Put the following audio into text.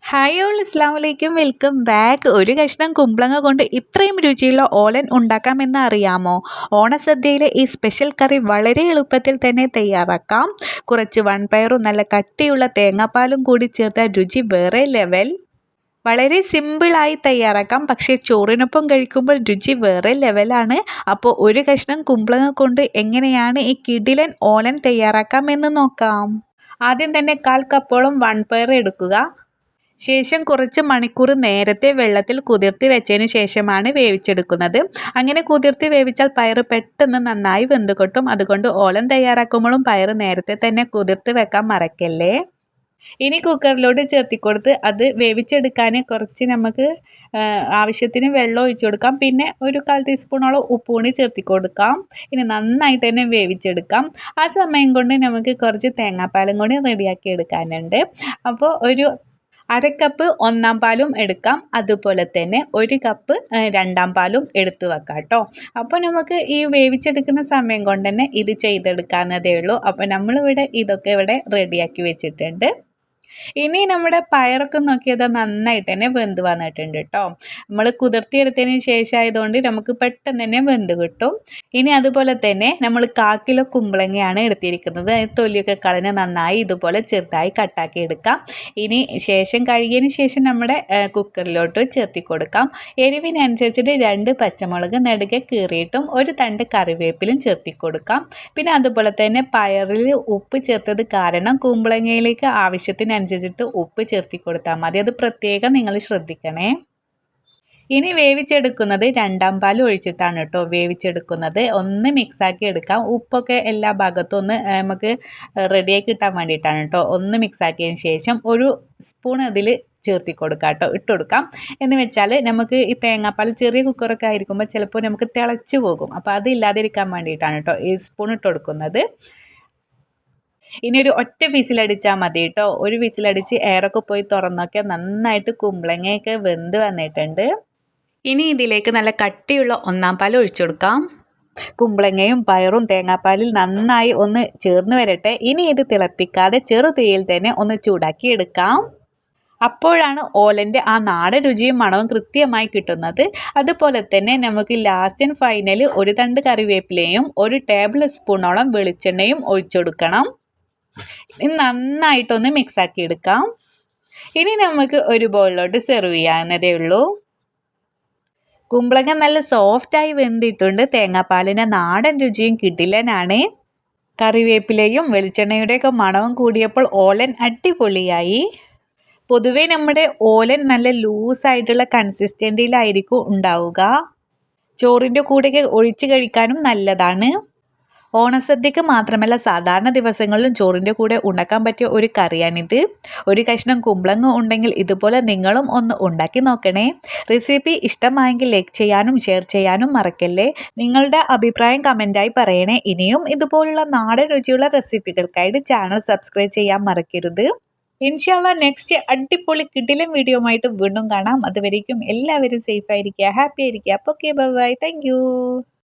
Hi all അസ്സലാമലൈക്കും welcome back. ഒരു കഷ്ണം കുമ്പളങ്ങ കൊണ്ട് ഇത്രയും രുചിയുള്ള ഓലൻ ഉണ്ടാക്കാമെന്ന് അറിയാമോ? ഓണസദ്യയിലെ ഈ സ്പെഷ്യൽ കറി വളരെ എളുപ്പത്തിൽ തന്നെ തയ്യാറാക്കാം. കുറച്ച് വൻപയറും നല്ല കട്ടിയുള്ള തേങ്ങാപ്പാലും കൂടി ചേർത്ത രുചി വേറെ ലെവൽ. വളരെ സിമ്പിളായി തയ്യാറാക്കാം, പക്ഷേ ചോറിനൊപ്പം കഴിക്കുമ്പോൾ രുചി വേറെ ലെവലാണ്. അപ്പോൾ ഒരു കഷ്ണം കുമ്പളങ്ങ കൊണ്ട് എങ്ങനെയാണ് ഈ കിടിലൻ ഓലൻ തയ്യാറാക്കാമെന്ന് നോക്കാം. ആദ്യം തന്നെ 1/4 കപ്പോളം വൻപയർ എടുക്കുക. ശേഷം കുറച്ച് മണിക്കൂർ നേരത്തെ വെള്ളത്തിൽ കുതിർത്തി വെച്ചതിന് ശേഷമാണ് വേവിച്ചെടുക്കുന്നത്. അങ്ങനെ കുതിർത്തി വേവിച്ചാൽ പയർ പെട്ടെന്ന് നന്നായി വെന്ത് കിട്ടും. അതുകൊണ്ട് ഓലൻ തയ്യാറാക്കുമ്പോഴും പയർ നേരത്തെ തന്നെ കുതിർത്ത് വെക്കാൻ മറക്കല്ലേ. ഇനി കുക്കറിലോട്ട് ചേർത്തിക്കൊടുത്ത് അത് വേവിച്ചെടുക്കാൻ കുറച്ച് നമുക്ക് ആവശ്യത്തിന് വെള്ളം ഒഴിച്ചു കൊടുക്കാം. പിന്നെ ഒരു 1/4 ടീസ്പൂണോളം ഉപ്പ് കൂടി ചേർത്തി കൊടുക്കാം. ഇനി നന്നായിട്ട് തന്നെ വേവിച്ചെടുക്കാം. ആ സമയം കൊണ്ട് നമുക്ക് കുറച്ച് തേങ്ങാപ്പാലും കൂടി റെഡിയാക്കി എടുക്കാനുണ്ട്. അപ്പോൾ ഒരു 1/2 കപ്പ് ഒന്നാം പാലും എടുക്കാം. അതുപോലെ തന്നെ 1 കപ്പ് രണ്ടാം പാലും എടുത്ത് വെക്കാം കേട്ടോ. അപ്പോൾ നമുക്ക് ഈ വേവിച്ചെടുക്കുന്ന സമയം കൊണ്ട് തന്നെ ഇത് ചെയ്തെടുക്കാവുന്നതേ ഉള്ളൂ. അപ്പോൾ നമ്മളിവിടെ ഇതൊക്കെ ഇവിടെ റെഡിയാക്കി വെച്ചിട്ടുണ്ട്. ഇനി നമ്മുടെ പയറൊക്കെ നോക്കിയത് നന്നായിട്ട് തന്നെ വെന്ത് വന്നിട്ടുണ്ട് കേട്ടോ. നമ്മൾ കുതിർത്തിയെടുത്തതിന് ശേഷം ആയതുകൊണ്ട് നമുക്ക് പെട്ടെന്ന് തന്നെ വെന്ത് കിട്ടും. ഇനി അതുപോലെ തന്നെ നമ്മൾ 1/4 കിലോ കുമ്പളങ്ങയാണ് എടുത്തിരിക്കുന്നത്. തൊലിയൊക്കെ കളഞ്ഞ് നന്നായി ഇതുപോലെ ചെറുതായി കട്ടാക്കി എടുക്കാം. ഇനി ശേഷം കഴുകിയതിന് ശേഷം നമ്മുടെ കുക്കറിലോട്ട് ചേർത്തി കൊടുക്കാം. എരിവിനനുസരിച്ചിട്ട് 2 പച്ചമുളക് നെടുകെ കീറിയിട്ടും 1 തണ്ട് കറിവേപ്പിലും ചേർത്തി കൊടുക്കാം. പിന്നെ അതുപോലെ തന്നെ പയറിൽ ഉപ്പ് ചേർത്തത് കാരണം കുമ്പളങ്ങയിലേക്ക് ആവശ്യത്തിനനുസരിച്ചിട്ട് ഉപ്പ് ചേർത്തി കൊടുത്താൽ മതി. അത് പ്രത്യേകം നിങ്ങൾ ശ്രദ്ധിക്കണേ. ഇനി വേവിച്ചെടുക്കുന്നത് രണ്ടാം പാൽ ഒഴിച്ചിട്ടാണ് കേട്ടോ വേവിച്ചെടുക്കുന്നത്. ഒന്ന് മിക്സാക്കി എടുക്കാം. ഉപ്പൊക്കെ എല്ലാ ഭാഗത്തും ഒന്ന് നമുക്ക് റെഡിയായി കിട്ടാൻ വേണ്ടിയിട്ടാണ് കേട്ടോ. ഒന്ന് മിക്സാക്കിയതിന് ശേഷം 1 സ്പൂൺ അതിൽ ചേർത്തി കൊടുക്കാം കേട്ടോ, ഇട്ട് കൊടുക്കാം. എന്ന് വെച്ചാൽ നമുക്ക് ഈ തേങ്ങാപ്പാൽ ചെറിയ കുക്കറൊക്കെ ആയിരിക്കുമ്പോൾ ചിലപ്പോൾ നമുക്ക് തിളച്ച് പോകും. അപ്പോൾ അതില്ലാതിരിക്കാൻ വേണ്ടിയിട്ടാണ് കേട്ടോ ഈ സ്പൂൺ ഇട്ട് കൊടുക്കുന്നത്. ഇനി ഒരു ഒറ്റ വിസിലടിച്ചാൽ മതി കേട്ടോ. ഒരു വിസിലടിച്ച് എയറൊക്കെ പോയി തുറന്നൊക്കെ നന്നായിട്ട് കുമ്പളങ്ങയൊക്കെ വെന്ത് വന്നിട്ടുണ്ട്. ഇനി ഇതിലേക്ക് നല്ല കട്ടിയുള്ള ഒന്നാം പാൽ ഒഴിച്ചു കൊടുക്കാം. കുമ്പളങ്ങയും പയറും തേങ്ങാപ്പാലിൽ നന്നായി ഒന്ന് ചേർന്ന് വരട്ടെ. ഇനി ഇത് തിളപ്പിക്കാതെ ചെറു തീയിൽ തന്നെ ഒന്ന് ചൂടാക്കി എടുക്കാം. അപ്പോഴാണ് ഓലൻ്റെ ആ നാടൻ രുചിയും മണവും കൃത്യമായി കിട്ടുന്നത്. അതുപോലെ തന്നെ നമുക്ക് ലാസ്റ്റ് ആൻഡ് ഫൈനൽ 1 തണ്ട് കറിവേപ്പിലയും 1 ടേബിൾ സ്പൂണോളം വെളിച്ചെണ്ണയും ഒഴിച്ചു കൊടുക്കണം. ഇനി നന്നായിട്ടൊന്ന് മിക്സാക്കി എടുക്കാം. ഇനി നമുക്ക് ഒരു ബൗളിലോട്ട് സെർവ് ചെയ്യാവുന്നതേ ഉള്ളൂ. കുമ്പളങ്ങ നല്ല സോഫ്റ്റായി വെന്തിട്ടുണ്ട്. തേങ്ങാപ്പാലിൻ്റെ നാടൻ രുചിയും കിടിലനാണ്. കറിവേപ്പിലയും വെളിച്ചെണ്ണയുടെയൊക്കെ മണവും കൂടിയപ്പോൾ ഓലൻ അടിപൊളിയായി. പൊതുവേ നമ്മുടെ ഓലൻ നല്ല ലൂസായിട്ടുള്ള കൺസിസ്റ്റൻറ്റിയിലായിരിക്കും ഉണ്ടാവുക. ചോറിൻ്റെ കൂടെയൊക്കെ ഒഴിച്ച് കഴിക്കാനും നല്ലതാണ്. ഓണസദ്യക്ക് മാത്രമല്ല സാധാരണ ദിവസങ്ങളിലും ചോറിൻ്റെ കൂടെ ഉണ്ടാക്കാൻ പറ്റിയ ഒരു കറിയാണിത്. ഒരു കഷ്ണം കുമ്പളങ്ങ ഉണ്ടെങ്കിൽ ഇതുപോലെ നിങ്ങളും ഒന്ന് ഉണ്ടാക്കി നോക്കണേ. റെസിപ്പി ഇഷ്ടമായെങ്കിൽ ലൈക്ക് ചെയ്യാനും ഷെയർ ചെയ്യാനും മറക്കല്ലേ. നിങ്ങളുടെ അഭിപ്രായം കമൻറ്റായി പറയണേ. ഇനിയും ഇതുപോലുള്ള നാടൻ രുചിയുള്ള റെസിപ്പികൾക്കായിട്ട് ചാനൽ സബ്സ്ക്രൈബ് ചെയ്യാൻ മറക്കരുത്. ഇൻഷാല്ലാ നെക്സ്റ്റ് അടിപൊളി കിടിലൻ വീഡിയോ ആയിട്ട് വീണ്ടും കാണാം. അതുവരേക്കും എല്ലാവരും സേഫ് ആയിരിക്കുക, ഹാപ്പി ആയിരിക്കുക. അപ്പോൾ okay, bye bye, thank you.